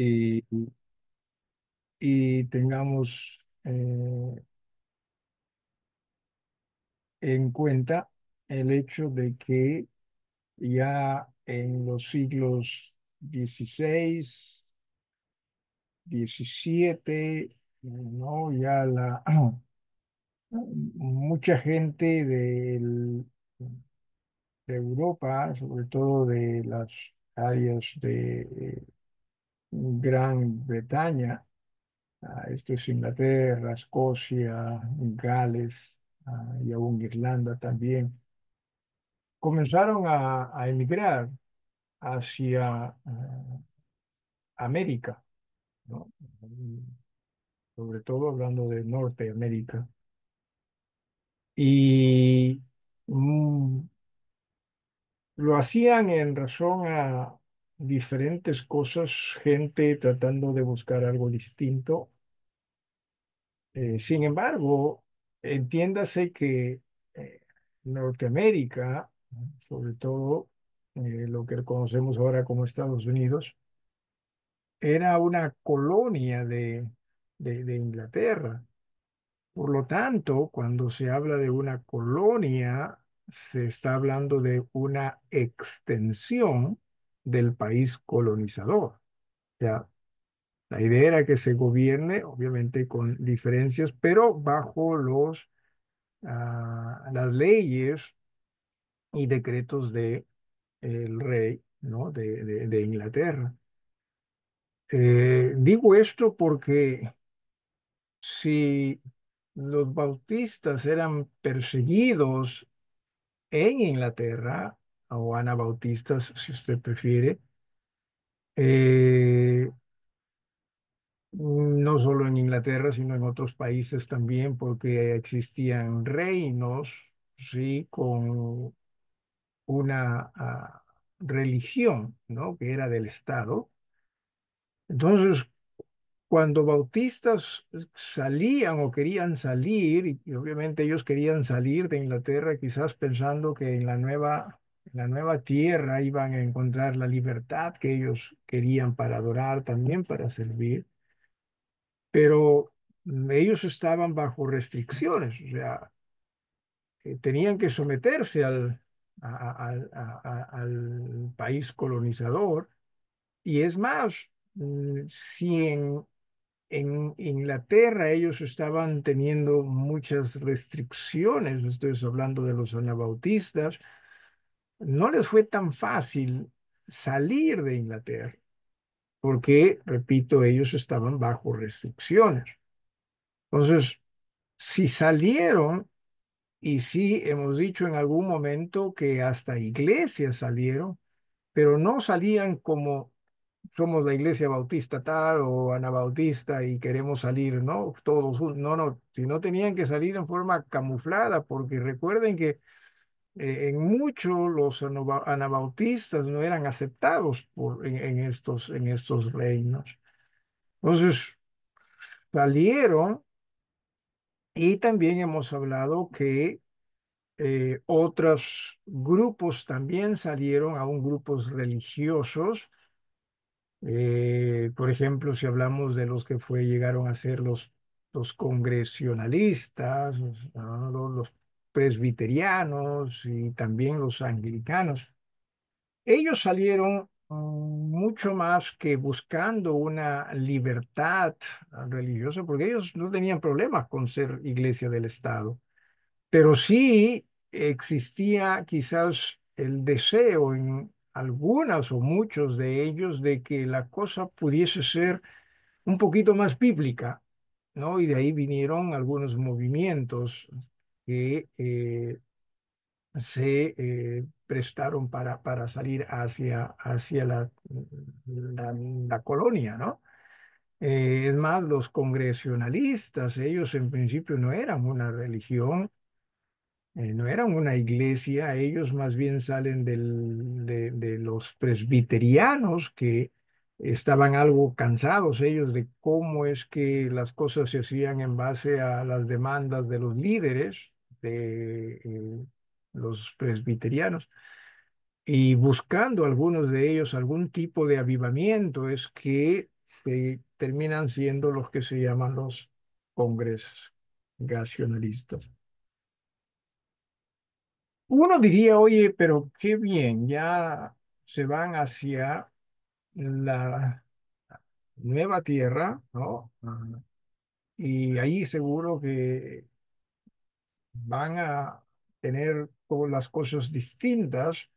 y, y tengamos en cuenta el hecho de que ya en los siglos XVI, XVII, ¿no? Ya mucha gente de Europa, sobre todo de las áreas de Gran Bretaña, esto es Inglaterra, Escocia, Gales, y aún Irlanda también, comenzaron a emigrar hacia América, ¿no? Sobre todo hablando de Norteamérica. Y mm, lo hacían en razón a diferentes cosas, gente tratando de buscar algo distinto. Sin embargo, entiéndase que eh, Norteamérica, sobre todo lo que conocemos ahora como Estados Unidos, era una colonia de Inglaterra. Por lo tanto, cuando se habla de una colonia, se está hablando de una extensión del país colonizador. O sea, la idea era que se gobierne, obviamente con diferencias, pero bajo las leyes y decretos de el rey, ¿no? De Inglaterra. Digo esto porque si los bautistas eran perseguidos en Inglaterra, o anabautistas, si usted prefiere, eh, no solo en Inglaterra, sino en otros países también, porque existían reinos, sí, con una religión, ¿no? Que era del Estado. Entonces, cuando bautistas salían o querían salir, y obviamente ellos querían salir de Inglaterra, quizás pensando que en la nueva tierra iban a encontrar la libertad que ellos querían para adorar, también para servir, pero ellos estaban bajo restricciones, o sea, tenían que someterse al país colonizador. Y es más, si en Inglaterra ellos estaban teniendo muchas restricciones, estoy hablando de los anabautistas, no les fue tan fácil salir de Inglaterra, porque, repito, ellos estaban bajo restricciones. Entonces, si salieron, y sí hemos dicho en algún momento que hasta iglesias salieron, pero no salían como somos la iglesia bautista tal o anabautista y queremos salir, ¿no? Todos, no, no, sino tenían que salir en forma camuflada, porque recuerden que en muchos los anabautistas no eran aceptados en estos reinos. Entonces salieron, y también hemos hablado que otros grupos también salieron, aún grupos religiosos. Por ejemplo, si hablamos de los que llegaron a ser los congresionalistas, los presbiterianos y también los anglicanos, ellos salieron mucho más que buscando una libertad religiosa, porque ellos no tenían problemas con ser iglesia del Estado. Pero sí existía quizás el deseo en algunas o muchos de ellos de que la cosa pudiese ser un poquito más bíblica, ¿no? Y de ahí vinieron algunos movimientos que se prestaron para salir hacia la colonia, ¿no? Es más, los congresionalistas, ellos en principio no eran una religión, no eran una iglesia, ellos más bien salen de los presbiterianos que estaban algo cansados ellos de cómo es que las cosas se hacían en base a las demandas de los líderes de los presbiterianos, y buscando algunos de ellos algún tipo de avivamiento es que terminan siendo los que se llaman los congregacionalistas. Uno diría, oye, pero qué bien, ya se van hacia la nueva tierra, ¿no? Ajá. Y ahí seguro que van a tener todas las cosas distintas,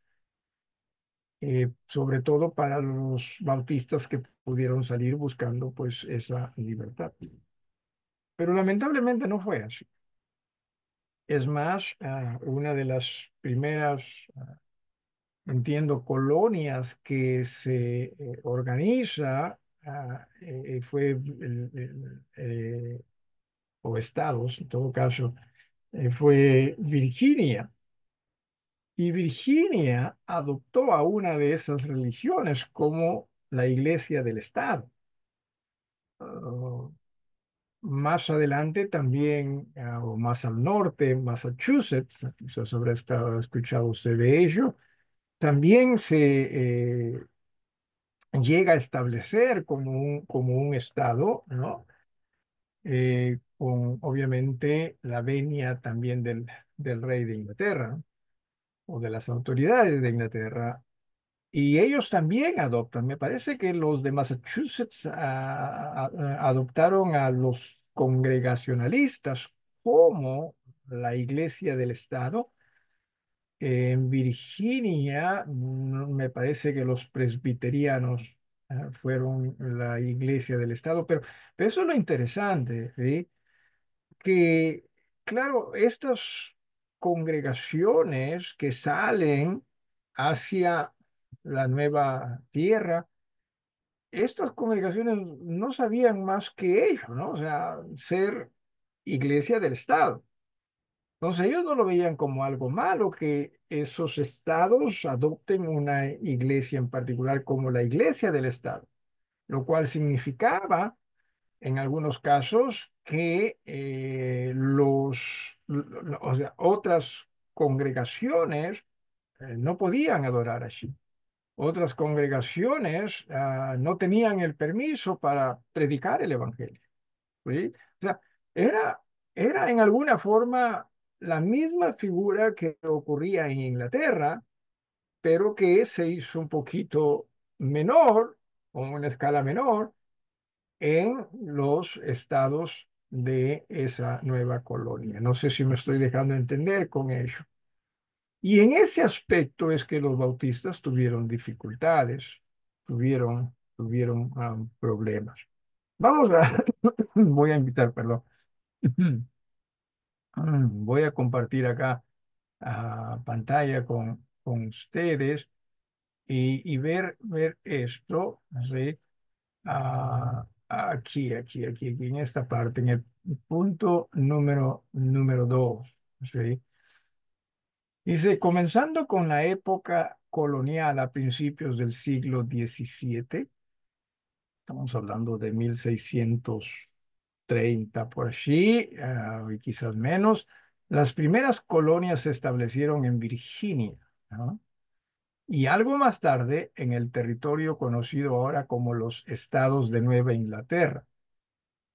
sobre todo para los bautistas que pudieron salir buscando pues esa libertad. Pero lamentablemente no fue así. Es más, una de las primeras, entiendo, colonias que se organiza fue o estados, en todo caso, fue Virginia. Y Virginia adoptó a una de esas religiones como la iglesia del estado. Ah, más adelante también, o más al norte, Massachusetts, quizás habrá escuchado usted de ello, también se llega a establecer como un estado, ¿no? Con obviamente la venia también del rey de Inglaterra, ¿no? O de las autoridades de Inglaterra. Y ellos también adoptan. Me parece que los de Massachusetts adoptaron a los congregacionalistas como la iglesia del estado. En Virginia, me parece que los presbiterianos fueron la iglesia del estado. Pero eso es lo interesante, ¿sí? Que, claro, estas congregaciones que salen hacia la nueva tierra, estas congregaciones no sabían más que ello, ¿no? O sea, ser iglesia del Estado. Entonces ellos no lo veían como algo malo que esos estados adopten una iglesia en particular como la iglesia del Estado, lo cual significaba en algunos casos que o sea, otras congregaciones no podían adorar allí. Otras congregaciones no tenían el permiso para predicar el evangelio. ¿Sí? O sea, era, era en alguna forma la misma figura que ocurría en Inglaterra, pero que se hizo un poquito menor, con una escala menor, en los estados de esa nueva colonia. No sé si me estoy dejando entender con ello. Y en ese aspecto es que los bautistas tuvieron dificultades, tuvieron problemas. Vamos a, voy a invitar, perdón, voy a compartir acá pantalla con ustedes y ver esto, ¿sí? Aquí, en esta parte, en el punto número 2. ¿Sí? Dice, comenzando con la época colonial a principios del siglo XVII, estamos hablando de 1630 por allí, y quizás menos, las primeras colonias se establecieron en Virginia, ¿no? Y algo más tarde en el territorio conocido ahora como los Estados de Nueva Inglaterra.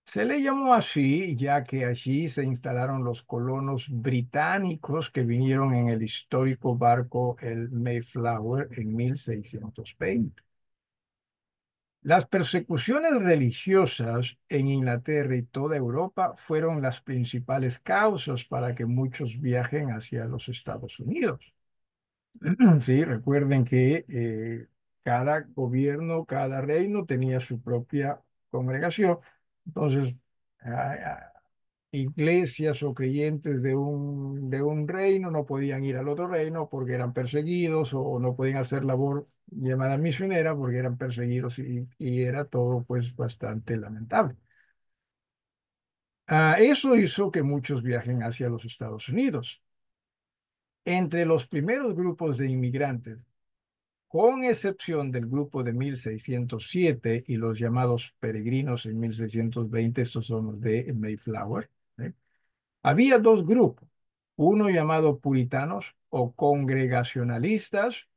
Se le llamó así ya que allí se instalaron los colonos británicos que vinieron en el histórico barco el Mayflower en 1620. Las persecuciones religiosas en Inglaterra y toda Europa fueron las principales causas para que muchos viajen hacia los Estados Unidos. Sí, recuerden que cada gobierno, cada reino tenía su propia congregación. Entonces, ah, iglesias o creyentes de un reino no podían ir al otro reino porque eran perseguidos o no podían hacer labor llamada misionera porque eran perseguidos y era todo pues bastante lamentable. Eso hizo que muchos viajen hacia los Estados Unidos. Entre los primeros grupos de inmigrantes, con excepción del grupo de 1607 y los llamados peregrinos en 1620, estos son los de Mayflower, ¿eh? Había dos grupos, uno llamado puritanos o congregacionalistas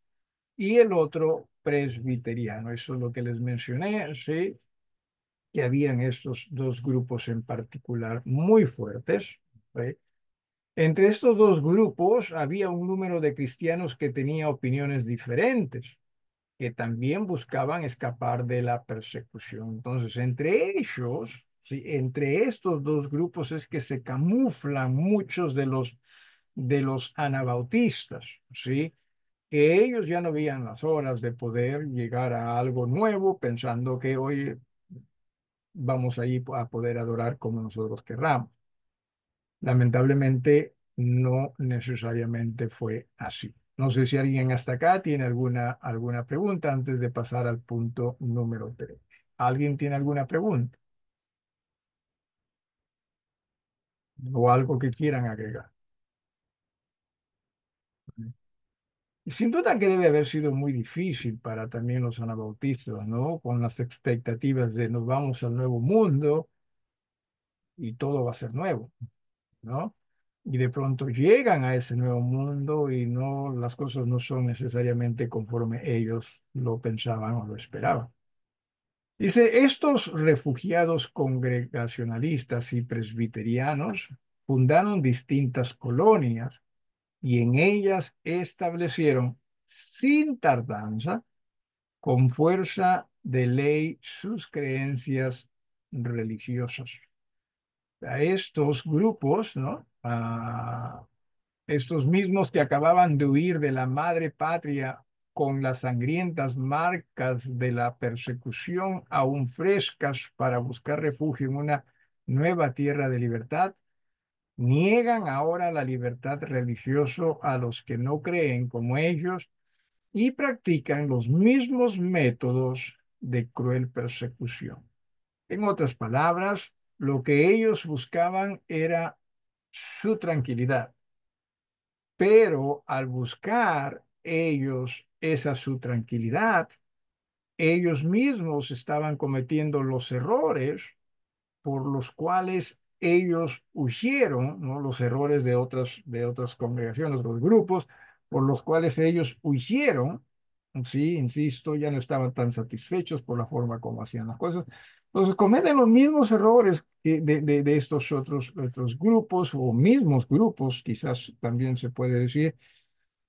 y el otro presbiteriano. Eso es lo que les mencioné, ¿sí? que habían estos dos grupos en particular muy fuertes. ¿Sí? Entre estos dos grupos había un número de cristianos que tenía opiniones diferentes, que también buscaban escapar de la persecución. Entonces, entre ellos, ¿sí? Entre estos dos grupos es que se camuflan muchos de los anabautistas, ¿sí? Que ellos ya no veían las horas de poder llegar a algo nuevo, pensando que hoy vamos allí a poder adorar como nosotros querramos. Lamentablemente, no necesariamente fue así. No sé si alguien hasta acá tiene alguna pregunta antes de pasar al punto número 3. ¿Alguien tiene alguna pregunta o algo que quieran agregar? Sin duda que debe haber sido muy difícil para también los anabautistas, ¿no? Con las expectativas de nos vamos al nuevo mundo y todo va a ser nuevo, ¿no? Y de pronto llegan a ese nuevo mundo y no, las cosas no son necesariamente conforme ellos lo pensaban o lo esperaban. Dice, estos refugiados congregacionalistas y presbiterianos fundaron distintas colonias y en ellas establecieron sin tardanza, con fuerza de ley, sus creencias religiosas. A estos grupos, ¿no? Estos mismos que acababan de huir de la madre patria con las sangrientas marcas de la persecución aún frescas para buscar refugio en una nueva tierra de libertad, niegan ahora la libertad religiosa a los que no creen como ellos y practican los mismos métodos de cruel persecución. En otras palabras, lo que ellos buscaban era su tranquilidad, pero al buscar ellos esa su tranquilidad, ellos mismos estaban cometiendo los errores por los cuales ellos huyeron, ¿no? Los errores de otras congregaciones, otros grupos, por los cuales ellos huyeron, sí, insisto, ya no estaban tan satisfechos por la forma como hacían las cosas. Entonces cometen los mismos errores de estos otros grupos o mismos grupos, quizás también se puede decir,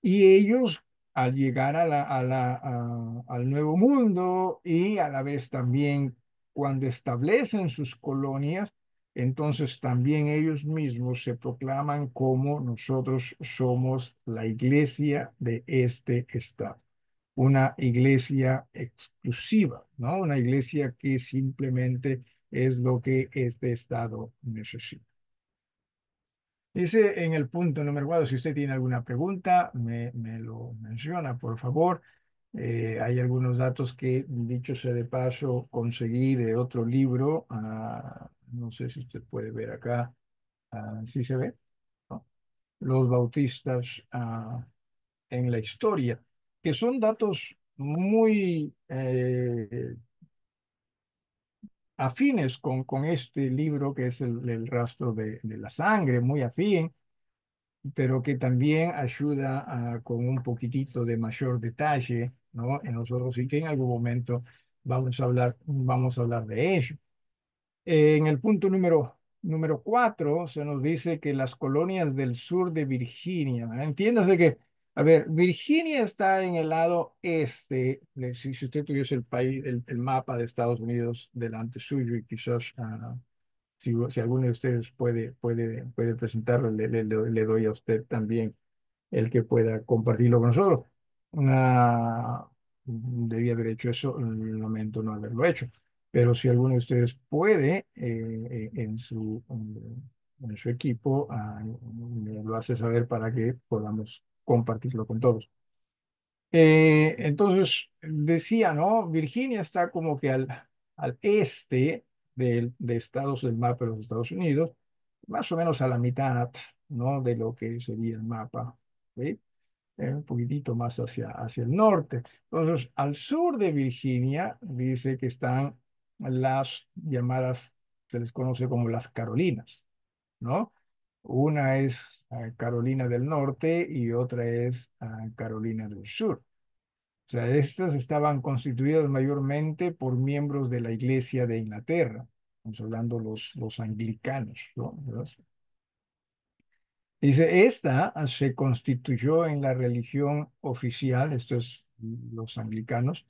y ellos, al llegar al nuevo mundo y a la vez también cuando establecen sus colonias, entonces también ellos mismos se proclaman como nosotros somos la iglesia de este estado. Una iglesia exclusiva, ¿no? Una iglesia que simplemente es lo que este estado necesita. Dice en el punto número 4, si usted tiene alguna pregunta, me lo menciona, por favor. Hay algunos datos que, dicho sea de paso, conseguí de otro libro. No sé si usted puede ver acá. ¿Sí se ve? ¿No? Los bautistas en la historia, que son datos muy afines con este libro, que es el rastro de la sangre, muy afín, pero que también ayuda con un poquitito de mayor detalle, ¿no? En nosotros y que en algún momento vamos a hablar de ello. En el punto número 4 se nos dice que las colonias del sur de Virginia, ¿verdad? Entiéndase que, a ver, Virginia está en el lado este, si usted tuviese el país, el mapa de Estados Unidos delante suyo y quizás si alguno de ustedes puede presentarlo, le doy a usted también el que pueda compartirlo con nosotros. Debía haber hecho eso, lamento no haberlo hecho. Pero si alguno de ustedes puede, en su equipo, me lo hace saber para que podamos compartirlo con todos. Entonces, decía, ¿no? Virginia está como que al este de Estados del mapa de los Estados Unidos, más o menos a la mitad, ¿no? De lo que sería el mapa, ¿sí? Un poquitito más hacia el norte. Entonces, al sur de Virginia, dice que están las llamadas, se les conoce como las Carolinas, ¿no? Una es Carolina del Norte y otra es Carolina del Sur. O sea, estas estaban constituidas mayormente por miembros de la Iglesia de Inglaterra. Estamos hablando los anglicanos, ¿no? Dice, esta se constituyó en la religión oficial, esto es los anglicanos,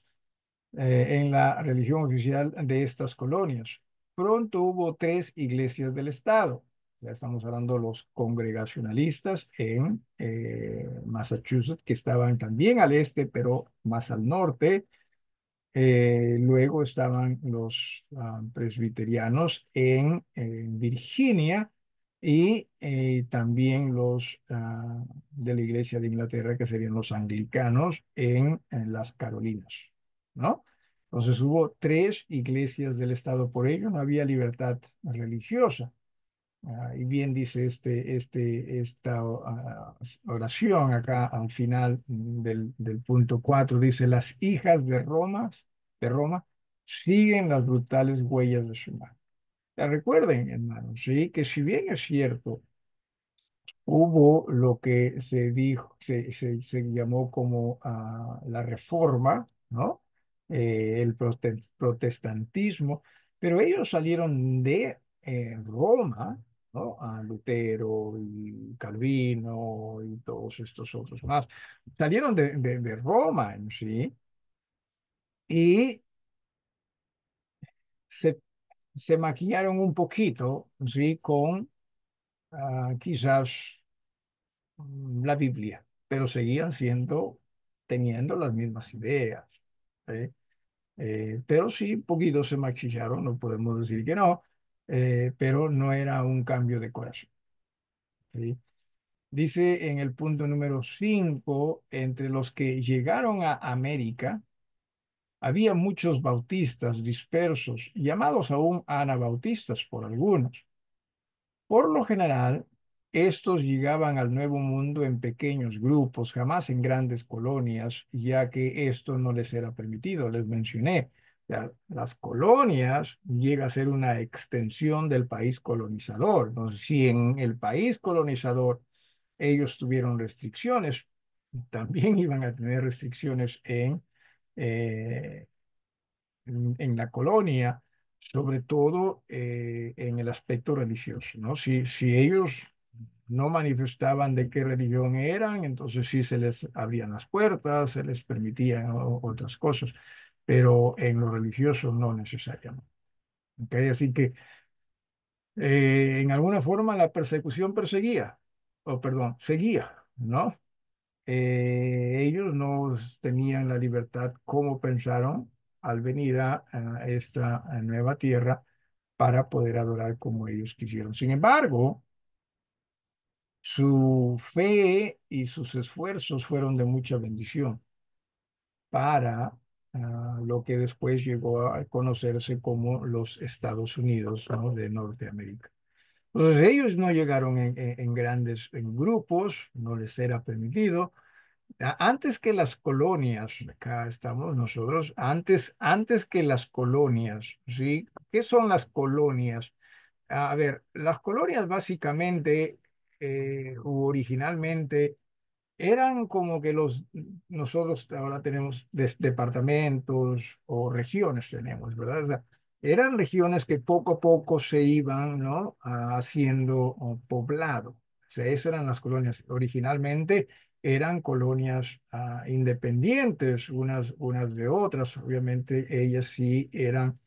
en la religión oficial de estas colonias. Pronto hubo tres iglesias del Estado. Ya estamos hablando de los congregacionalistas en Massachusetts, que estaban también al este, pero más al norte. Luego estaban los presbiterianos en Virginia y también los de la Iglesia de Inglaterra, que serían los anglicanos en las Carolinas, ¿no? Entonces hubo tres iglesias del Estado, por ello no había libertad religiosa. Y bien dice esta oración acá al final del punto 4 dice, las hijas de Roma siguen las brutales huellas de su madre. Ya recuerden, hermanos, sí, que si bien es cierto, hubo lo que se dijo, se llamó como la reforma, ¿no? El protestantismo, pero ellos salieron de Roma, ¿no? A Lutero y Calvino y todos estos otros más. Salieron de Roma en sí y se, se maquillaron un poquito, ¿sí? Con quizás la Biblia, pero seguían teniendo las mismas ideas, ¿sí? Pero sí, un poquito se maquillaron, no podemos decir que no, pero no era un cambio de corazón, ¿sí? Dice en el punto número 5 entre los que llegaron a América, había muchos bautistas dispersos, llamados aún anabautistas por algunos. Por lo general, estos llegaban al Nuevo Mundo en pequeños grupos, jamás en grandes colonias, ya que esto no les era permitido. Les mencioné, las colonias llega a ser una extensión del país colonizador. Entonces, si en el país colonizador ellos tuvieron restricciones, también iban a tener restricciones eh, en la colonia, sobre todo en el aspecto religioso, ¿no? Si ellos no manifestaban de qué religión eran, entonces sí se les abrían las puertas, se les permitían otras cosas, pero en lo religioso no necesariamente. ¿Ok? Así que en alguna forma la persecución perseguía, o perdón, seguía, ¿no? Ellos no tenían la libertad como pensaron al venir a esta nueva tierra para poder adorar como ellos quisieron. Sin embargo, su fe y sus esfuerzos fueron de mucha bendición para lo que después llegó a conocerse como los Estados Unidos, ¿no? De Norteamérica. Entonces ellos no llegaron en grandes en grupos, no les era permitido. Antes que las colonias, acá estamos nosotros, antes que las colonias, ¿sí? ¿Qué son las colonias? A ver, las colonias básicamente, u originalmente, eran como que nosotros ahora tenemos departamentos o regiones tenemos, ¿verdad? O sea, eran regiones que poco a poco se iban, ¿no? Haciendo poblado. O sea, esas eran las colonias. Originalmente eran colonias independientes unas de otras. Obviamente ellas sí eran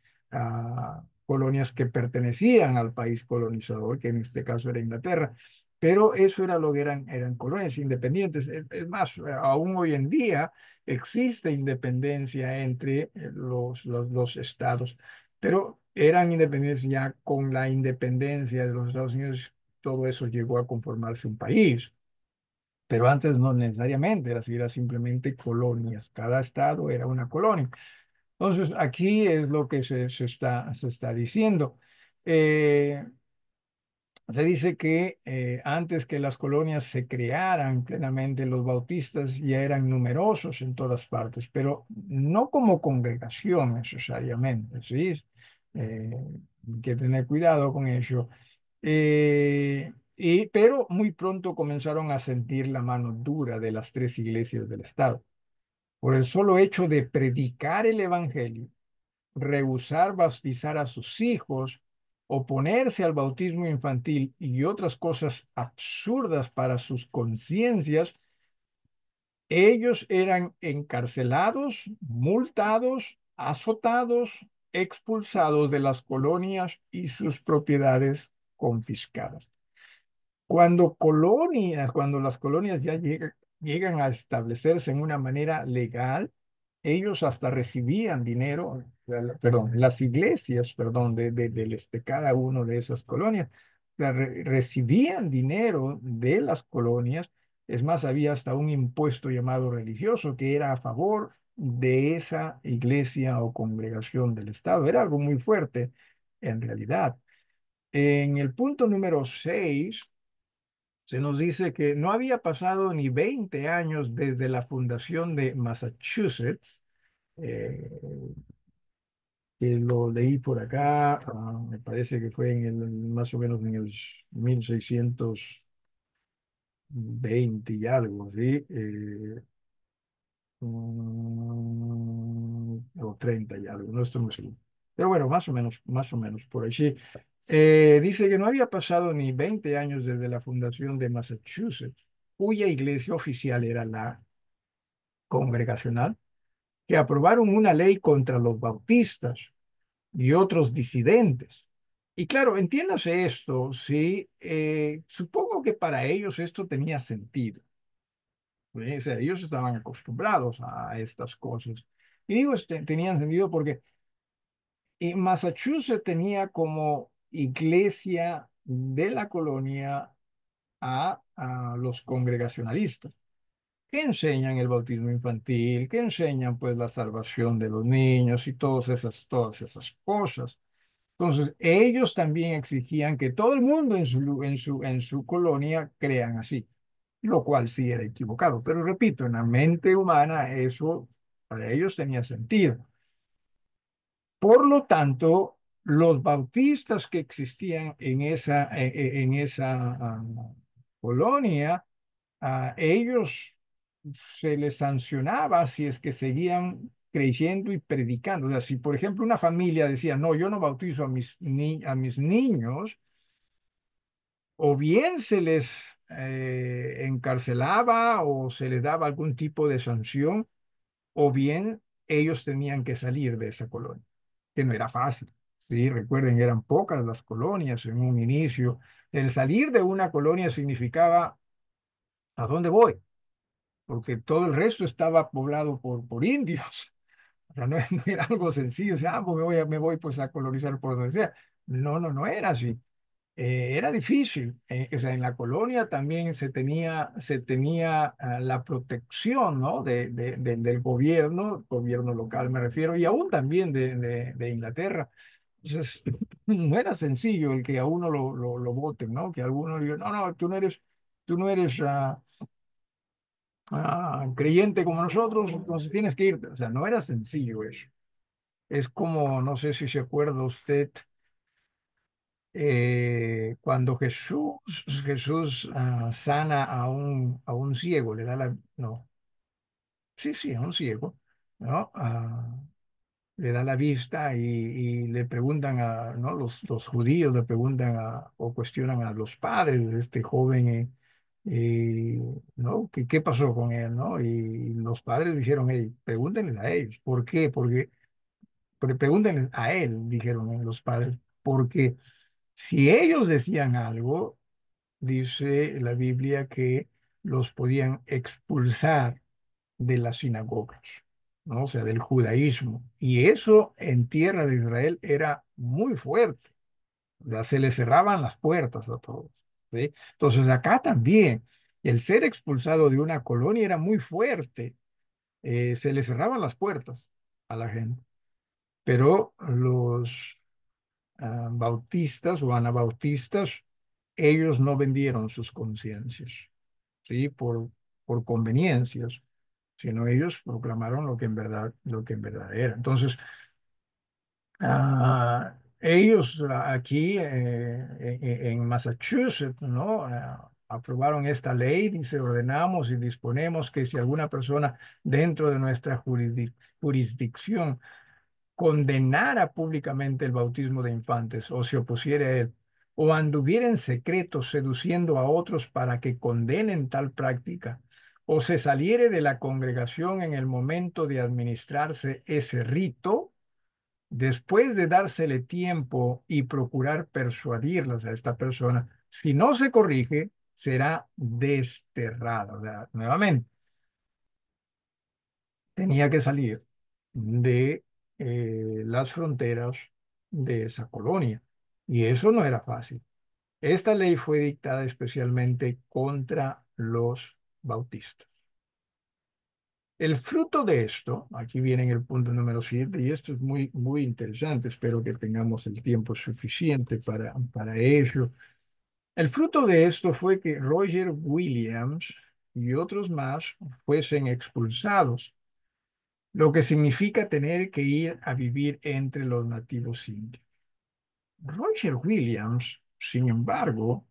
colonias que pertenecían al país colonizador, que en este caso era Inglaterra. Pero eso era lo que eran colonias independientes. Es más, aún hoy en día existe independencia entre los estados, pero eran independientes ya con la independencia de los Estados Unidos, todo eso llegó a conformarse un país. Pero antes no necesariamente, era simplemente colonias. Cada estado era una colonia. Entonces, aquí es lo que se está diciendo. Eh, Se dice que antes que las colonias se crearan plenamente, los bautistas ya eran numerosos en todas partes, pero no como congregación necesariamente, ¿sí? Hay que tener cuidado con eso. Pero muy pronto comenzaron a sentir la mano dura de las tres iglesias del Estado. por el solo hecho de predicar el evangelio, rehusar bautizar a sus hijos, oponerse al bautismo infantil y otras cosas absurdas para sus conciencias, ellos eran encarcelados, multados, azotados, expulsados de las colonias y sus propiedades confiscadas. Cuando las colonias ya llegan a establecerse en una manera legal, ellos hasta recibían dinero, perdón, las iglesias, perdón, de cada uno de esas colonias, recibían dinero de las colonias. Es más, había hasta un impuesto llamado religioso que era a favor de esa iglesia o congregación del Estado. Era algo muy fuerte en realidad. En el punto número 6 se nos dice que no había pasado ni 20 años desde la fundación de Massachusetts, eh, que lo leí por acá, me parece que fue más o menos en el 1620 y algo, ¿sí? O 30 y algo, no estoy muy seguro. Pero bueno, más o menos, por ahí sí. Dice que no había pasado ni 20 años desde la fundación de Massachusetts, cuya iglesia oficial era la congregacional, que aprobaron una ley contra los bautistas y otros disidentes. Y claro, entiéndase esto, sí, supongo que para ellos esto tenía sentido. O sea, ellos estaban acostumbrados a estas cosas. Y digo, tenían sentido porque Massachusetts tenía como iglesia de la colonia a los congregacionalistas, que enseñan el bautismo infantil, que enseñan pues la salvación de los niños y todas esas cosas. Entonces, ellos también exigían que todo el mundo en su colonia crean así, lo cual sí era equivocado. Pero repito, en la mente humana eso para ellos tenía sentido. Por lo tanto, los bautistas que existían en esa colonia, a ellos se les sancionaba si es que seguían creyendo y predicando. O sea, si por ejemplo una familia decía, no, yo no bautizo a mis niños, o bien se les encarcelaba o se les daba algún tipo de sanción, o bien ellos tenían que salir de esa colonia, que no era fácil. Sí, recuerden, eran pocas las colonias en un inicio. El salir de una colonia significaba, ¿a dónde voy? Porque todo el resto estaba poblado por indios. O sea, no, no era algo sencillo, o sea, pues me voy pues a colonizar por donde sea. No, no, no era así. Era difícil. O sea, en la colonia también se tenía la protección, ¿no? Del gobierno local me refiero, y aún también de Inglaterra. Entonces, no era sencillo el que a uno lo voten, ¿no? Que a alguno le digan, no, no, tú no eres creyente como nosotros, entonces tienes que irte. O sea, no era sencillo eso. Es como, no sé si se acuerda usted, cuando Jesús sana a un ciego, le da no, sí, sí, a un ciego, ¿no? Le da la vista y le preguntan ¿no? Los judíos le preguntan o cuestionan a los padres de este joven, eh, ¿no? ¿Qué pasó con él, ¿no? Y los padres dijeron, hey, pregúntenles a ellos, ¿por qué? Pregúntenles a él, dijeron los padres, porque si ellos decían algo, dice la Biblia que los podían expulsar de las sinagogas, ¿no? O sea, del judaísmo. Y eso en tierra de Israel era muy fuerte. O sea, se les cerraban las puertas a todos, ¿sí? Entonces acá también, el ser expulsado de una colonia era muy fuerte. Se les cerraban las puertas a la gente. Pero los bautistas o anabautistas, ellos no vendieron sus conciencias, ¿sí? Por conveniencias, sino ellos proclamaron lo que en verdad era. Entonces, ellos aquí en Massachusetts, ¿no? aprobaron esta ley, dice, ordenamos y disponemos que si alguna persona dentro de nuestra jurisdicción condenara públicamente el bautismo de infantes o se opusiera a él, o anduviera en secreto seduciendo a otros para que condenen tal práctica, o se saliere de la congregación en el momento de administrarse ese rito, después de dársele tiempo y procurar persuadirlas a esta persona, si no se corrige, será desterrada. O sea, nuevamente, tenía que salir de las fronteras de esa colonia. Y eso no era fácil. Esta ley fue dictada especialmente contra los bautistas. El fruto de esto, aquí viene en el punto número 7, y esto es muy, muy interesante, espero que tengamos el tiempo suficiente para ello. El fruto de esto fue que Roger Williams y otros más fuesen expulsados, lo que significa tener que ir a vivir entre los nativos indios. Roger Williams, sin embargo,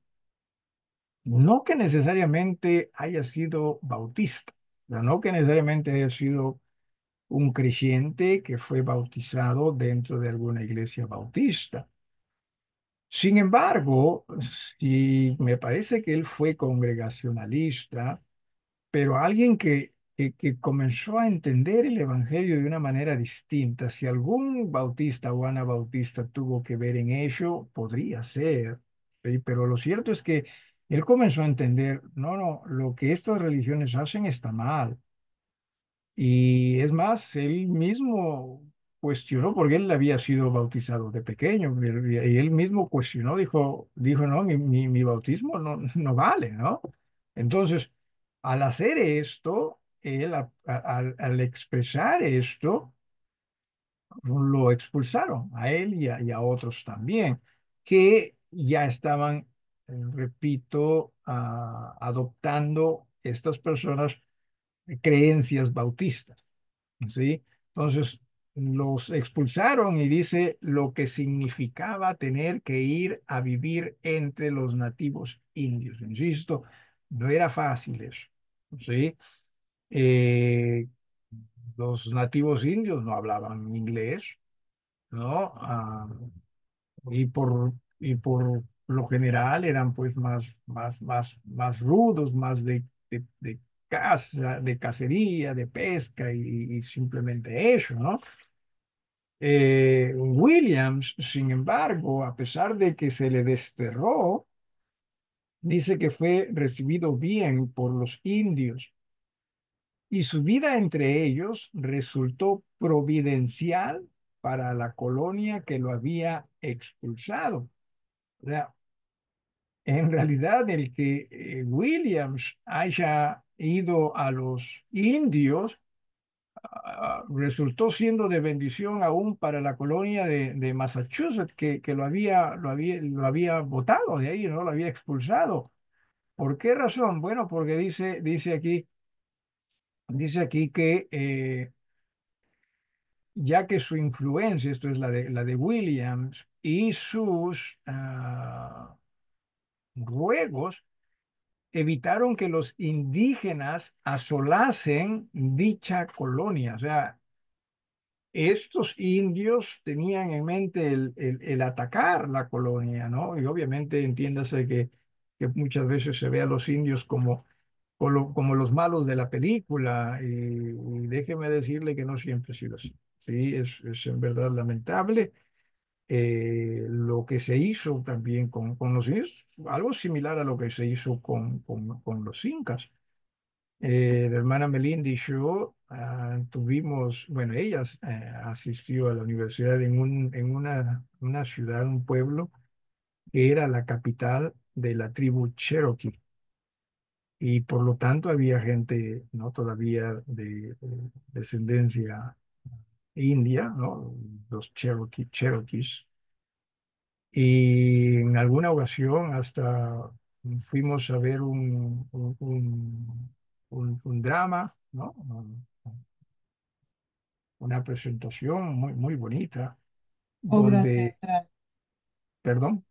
no que necesariamente haya sido bautista, o sea, no que necesariamente haya sido un creyente que fue bautizado dentro de alguna iglesia bautista. Sin embargo, sí me parece que él fue congregacionalista, pero alguien que comenzó a entender el Evangelio de una manera distinta. Si algún bautista o anabautista tuvo que ver en ello, podría ser, ¿sí? Pero lo cierto es que él comenzó a entender, no, no, lo que estas religiones hacen está mal. Y es más, él mismo cuestionó, porque él había sido bautizado de pequeño, y él mismo cuestionó, dijo, no, mi bautismo no vale, ¿no? Entonces, al hacer esto, él, al expresar esto, lo expulsaron a él y a otros también, que ya estaban, repito, adoptando estas personas creencias bautistas. ¿Sí? Entonces los expulsaron y dice lo que significaba tener que ir a vivir entre los nativos indios. Insisto, no era fácil eso, ¿sí? Eh, los nativos indios no hablaban inglés, ¿no? Y por lo general eran pues más rudos, más de caza, de cacería, de pesca y simplemente eso, ¿no? Williams, sin embargo, a pesar de que se le desterró, dice que fue recibido bien por los indios y su vida entre ellos resultó providencial para la colonia que lo había expulsado. O sea, en realidad, el que Williams haya ido a los indios resultó siendo de bendición aún para la colonia de Massachusetts, que lo había votado de ahí, ¿no? Lo había expulsado. ¿Por qué razón? Bueno, porque dice aquí que ya que su influencia, esto es la de Williams, y sus ruegos evitaron que los indígenas asolasen dicha colonia. O sea, estos indios tenían en mente el atacar la colonia, ¿no? Y obviamente entiéndase que muchas veces se ve a los indios como los malos de la película, y déjeme decirle que no siempre ha sido así. Sí, es en verdad lamentable lo que se hizo también con los indios, algo similar a lo que se hizo con los incas. La hermana Melinda y yo tuvimos, bueno, ella asistió a la universidad en una ciudad, un pueblo que era la capital de la tribu Cherokee, y por lo tanto había gente, ¿no? Todavía de descendencia india, ¿no? Los Cherokees. Y en alguna ocasión hasta fuimos a ver un drama, ¿no? Una presentación muy, muy bonita, Obra donde, teatral, perdón,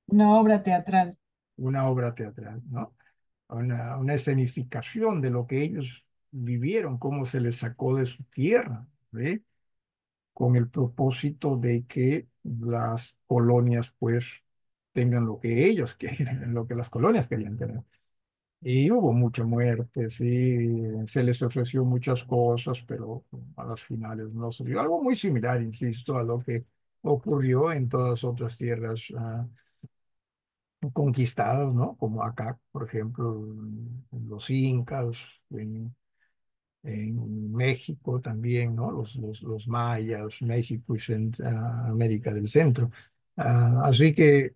una obra teatral. una obra teatral, ¿no? una escenificación de lo que ellos vivieron, cómo se les sacó de su tierra, ¿ve? Con el propósito de que las colonias pues tengan lo que ellos quieren, lo que las colonias querían tener. Y hubo mucha muerte, sí, se les ofreció muchas cosas, pero a las finales no se dio. Algo muy similar, insisto, a lo que ocurrió en todas otras tierras conquistadas, ¿no? Como acá, por ejemplo, en los incas, en México también, ¿no? Los mayas, México y América del Centro. Así que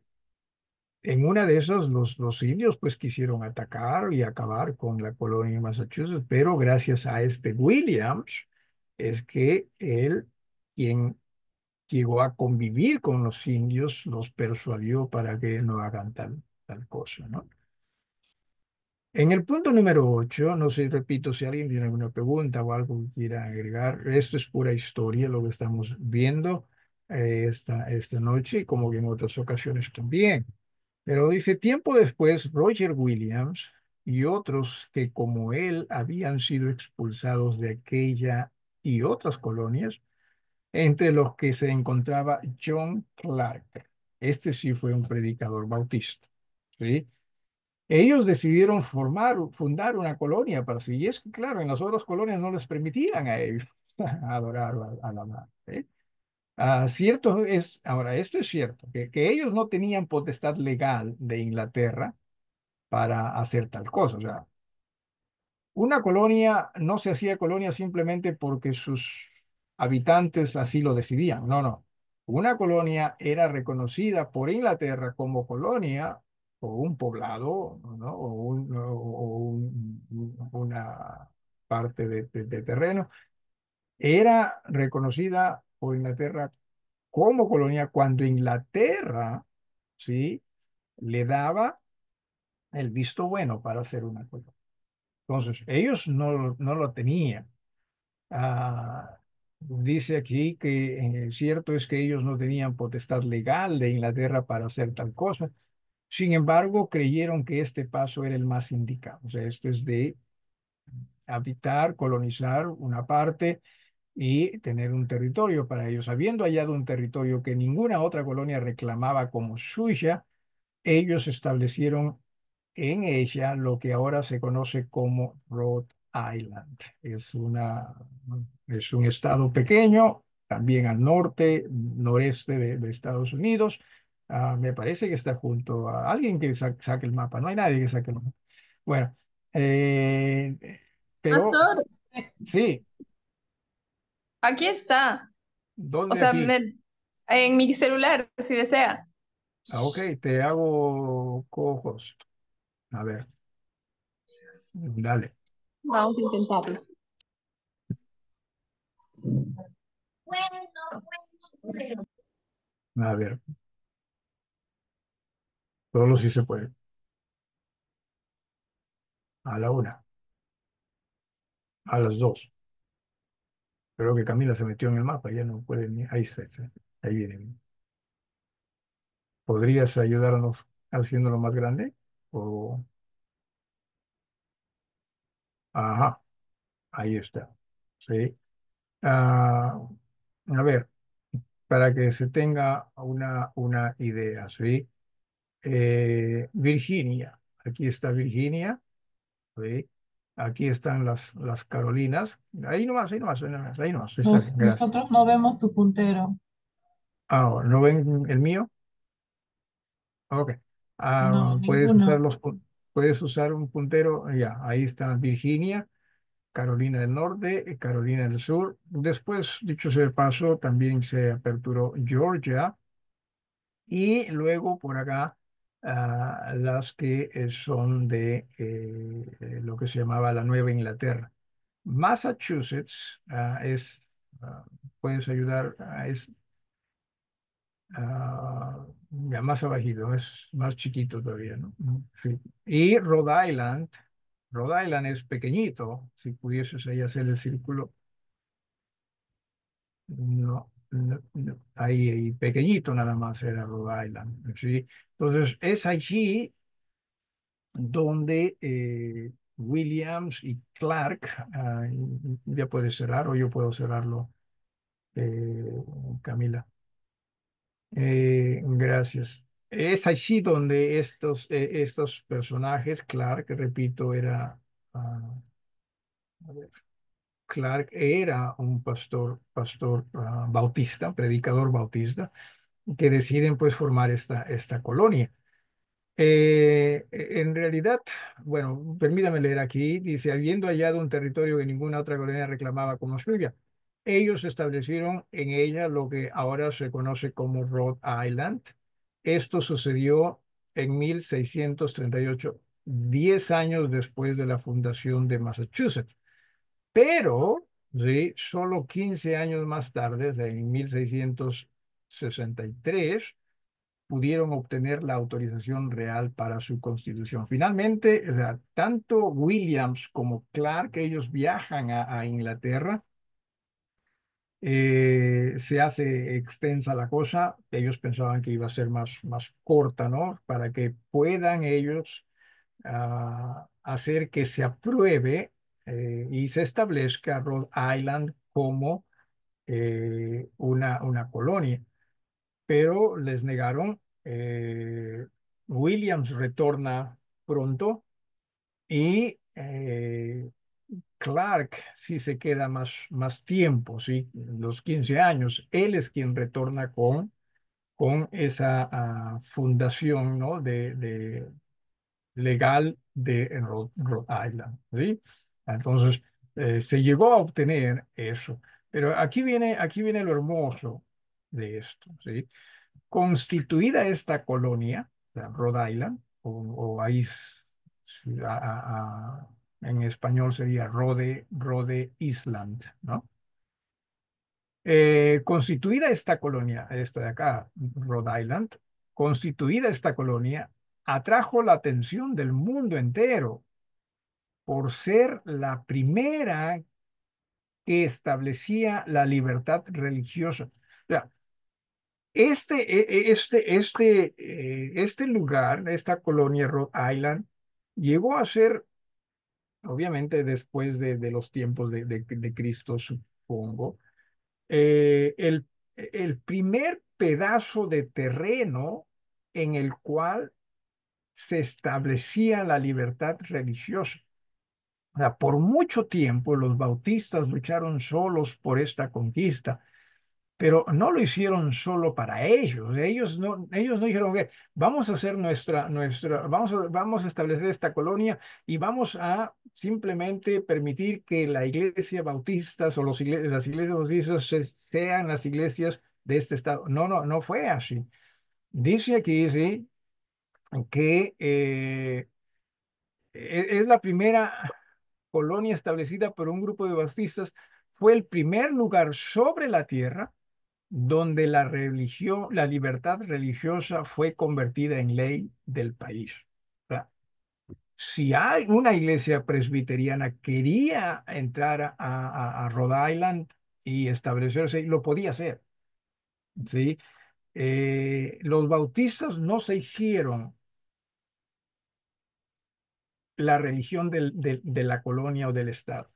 en una de esas los indios pues quisieron atacar y acabar con la colonia de Massachusetts, pero gracias a este Williams es que él, quien llegó a convivir con los indios, los persuadió para que no hagan tal cosa, ¿no? En el punto número 8, no sé, repito, si alguien tiene alguna pregunta o algo que quiera agregar, esto es pura historia lo que estamos viendo esta noche y como en otras ocasiones también. Pero dice, tiempo después, Roger Williams y otros que como él habían sido expulsados de aquella y otras colonias, entre los que se encontraba John Clark. Este sí fue un predicador bautista, ¿sí? Ellos decidieron fundar una colonia para sí. Y es que, claro, en las otras colonias no les permitían a ellos adorar a la madre. ¿Eh? Cierto es, ahora, esto es cierto, que ellos no tenían potestad legal de Inglaterra para hacer tal cosa. O sea, una colonia no se hacía colonia simplemente porque sus habitantes así lo decidían. No, no. Una colonia era reconocida por Inglaterra como colonia o un poblado, ¿no? Una parte de terreno. Era reconocida por Inglaterra como colonia cuando Inglaterra, ¿sí? Le daba el visto bueno para hacer una colonia. Entonces, ellos no lo tenían. Dice aquí que cierto es que ellos no tenían potestad legal de Inglaterra para hacer tal cosa. Sin embargo, creyeron que este paso era el más indicado. O sea, esto es de habitar, colonizar una parte y tener un territorio para ellos. Habiendo hallado un territorio que ninguna otra colonia reclamaba como suya, ellos establecieron en ella lo que ahora se conoce como Rhode Island. Es un estado pequeño, también al norte, noreste de Estados Unidos. Me parece que está junto a alguien que saque el mapa. No hay nadie que saque el mapa. Bueno, eh, pero Pastor, sí, aquí está. O ¿dónde sea, aquí? en mi celular, si desea. Ok, te hago co-host. A ver, dale. Vamos a intentarlo. A ver, solo si se puede. A la una, a las dos. Creo que Camila se metió en el mapa, ya no puede ni. Ahí está, ahí viene. ¿Podrías ayudarnos haciéndolo más grande? O, ajá, ahí está. Sí. Ah, a ver, para que se tenga una idea, ¿sí? Virginia, aquí está Virginia, ¿sí? Aquí están las Carolinas. Ahí nomás, ahí nomás, ahí nomás, ahí nomás. Está bien, gracias. Nosotros no vemos tu puntero. Ah, ¿no ven el mío? Ok. No, Puedes ninguno. puedes usar un puntero. Ya, ahí está Virginia, Carolina del Norte, Carolina del Sur. Después, dicho sea de paso, también se aperturó Georgia y luego por acá las que son de lo que se llamaba la Nueva Inglaterra. Massachusetts ah, puedes ayudar, ya más abajito, es más chiquito todavía, ¿no? Sí. Y Rhode Island es pequeñito, si pudieses ahí hacer el círculo, no, ahí pequeñito nada más era Rhode Island, ¿sí? Entonces es allí donde Williams y Clark, ya puedes cerrar o yo puedo cerrarlo, Camila. Gracias. Es allí donde estos personajes, Clark, repito, a ver, Clark era un pastor bautista, predicador bautista, que deciden pues formar esta colonia. En realidad, bueno, permítame leer aquí, dice, habiendo hallado un territorio que ninguna otra colonia reclamaba como suya, ellos establecieron en ella lo que ahora se conoce como Rhode Island. Esto sucedió en 1638, 10 años después de la fundación de Massachusetts. Pero, sí, solo 15 años más tarde, o sea, en 1663 pudieron obtener la autorización real para su constitución. Finalmente, o sea, tanto Williams como Clark, ellos viajan a Inglaterra, se hace extensa la cosa, ellos pensaban que iba a ser más corta, ¿no? Para que puedan ellos hacer que se apruebe y se establezca Rhode Island como una colonia, pero les negaron. Williams retorna pronto y Clark sí se queda más tiempo, ¿sí? Los 15 años. Él es quien retorna con esa fundación, ¿no? de legal de Rhode Island, ¿sí? Entonces, se llegó a obtener eso. Pero aquí viene lo hermoso de esto, ¿sí? Constituida esta colonia, la Rhode Island, o ahí sí, en español sería Rhode Island, ¿no? Constituida esta colonia, esta de acá, Rhode Island, constituida esta colonia, atrajo la atención del mundo entero por ser la primera que establecía la libertad religiosa. O sea, este lugar, esta colonia Rhode Island, llegó a ser, obviamente después de los tiempos de Cristo, supongo, el primer pedazo de terreno en el cual se establecía la libertad religiosa. O sea, por mucho tiempo los bautistas lucharon solos por esta conquista, pero no lo hicieron solo para ellos. Ellos no dijeron que vamos a hacer vamos a establecer esta colonia y vamos a simplemente permitir que la iglesia bautista o las iglesias bautistas sean las iglesias de este estado. No, no, no fue así. Dice aquí, sí, que es la primera colonia establecida por un grupo de bautistas. Fue el primer lugar sobre la tierra donde la libertad religiosa fue convertida en ley del país. O sea, si hay una iglesia presbiteriana quería entrar a Rhode Island y establecerse, lo podía hacer, ¿sí? Los bautistas no se hicieron la religión de la colonia o del estado.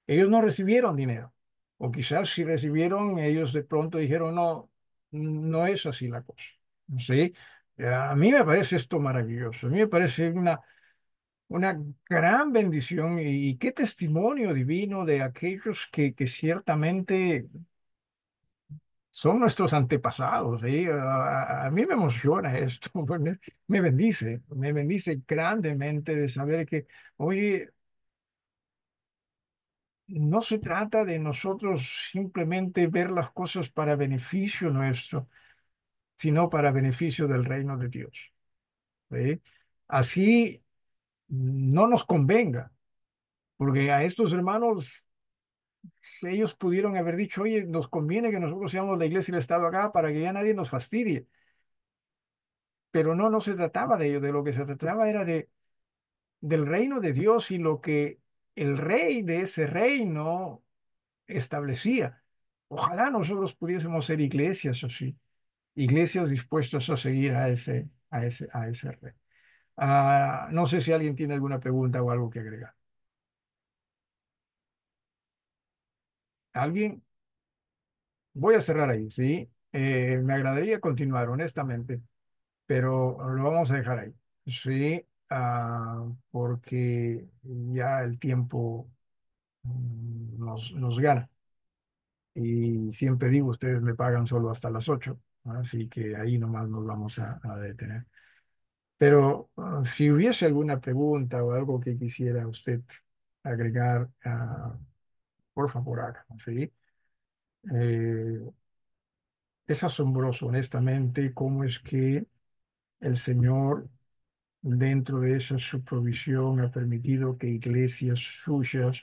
Ellos no recibieron dinero. O quizás si recibieron, ellos de pronto dijeron, no, no es así la cosa. ¿Sí? A mí me parece esto maravilloso. A mí me parece una gran bendición y qué testimonio divino de aquellos que ciertamente son nuestros antepasados. ¿Sí? A mí me emociona esto. Me bendice grandemente de saber que, oye, no se trata de nosotros simplemente ver las cosas para beneficio nuestro, sino para beneficio del reino de Dios. ¿Sí? Así no nos convenga, porque a estos hermanos, ellos pudieron haber dicho, oye, nos conviene que nosotros seamos la iglesia y el Estado acá para que ya nadie nos fastidie. Pero no, no se trataba de ello, de lo que se trataba era del reino de Dios y lo que el rey de ese reino establecía. Ojalá nosotros pudiésemos ser iglesias así, iglesias dispuestas a seguir a ese rey. No sé si alguien tiene alguna pregunta o algo que agregar. ¿Alguien? Voy a cerrar ahí, ¿sí? Me agradaría continuar, honestamente, pero lo vamos a dejar ahí, ¿sí? Porque ya el tiempo nos gana. Y siempre digo, ustedes me pagan solo hasta las 8, así que ahí nomás nos vamos a detener. Pero si hubiese alguna pregunta o algo que quisiera usted agregar, por favor, hágalo, ¿sí? Eh, es asombroso, honestamente, cómo es que el Señor, dentro de esa su provisión, ha permitido que iglesias suyas,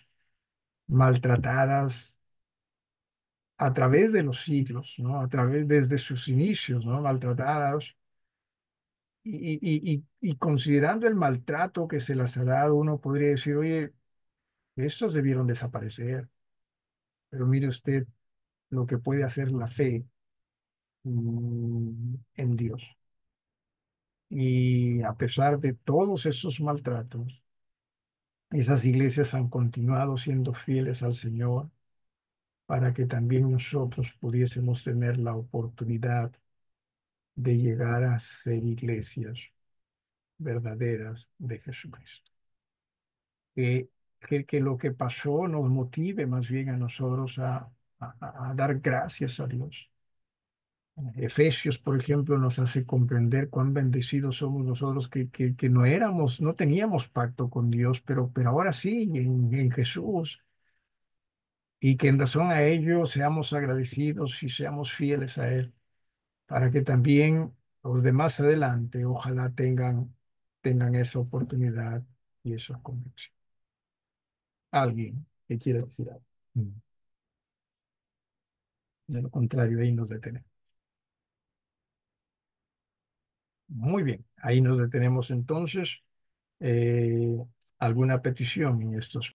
maltratadas a través de los siglos, ¿no? A través desde sus inicios, ¿no? Maltratadas. Y considerando el maltrato que se las ha dado, uno podría decir, oye, estos debieron desaparecer. Pero mire usted lo que puede hacer la fe en Dios. Y a pesar de todos esos maltratos, esas iglesias han continuado siendo fieles al Señor para que también nosotros pudiésemos tener la oportunidad de llegar a ser iglesias verdaderas de Jesucristo. Que, que lo que pasó nos motive más bien a nosotros a dar gracias a Dios. Efesios, por ejemplo, nos hace comprender cuán bendecidos somos nosotros que no éramos, no teníamos pacto con Dios, pero ahora sí, en Jesús. Y que en razón a ello seamos agradecidos y seamos fieles a Él, para que también los de más adelante, ojalá tengan esa oportunidad y esa convicción. Alguien que quiera decir algo. De lo contrario, ahí nos detenemos. Muy bien, ahí nos detenemos entonces. Eh, ¿Alguna petición en estos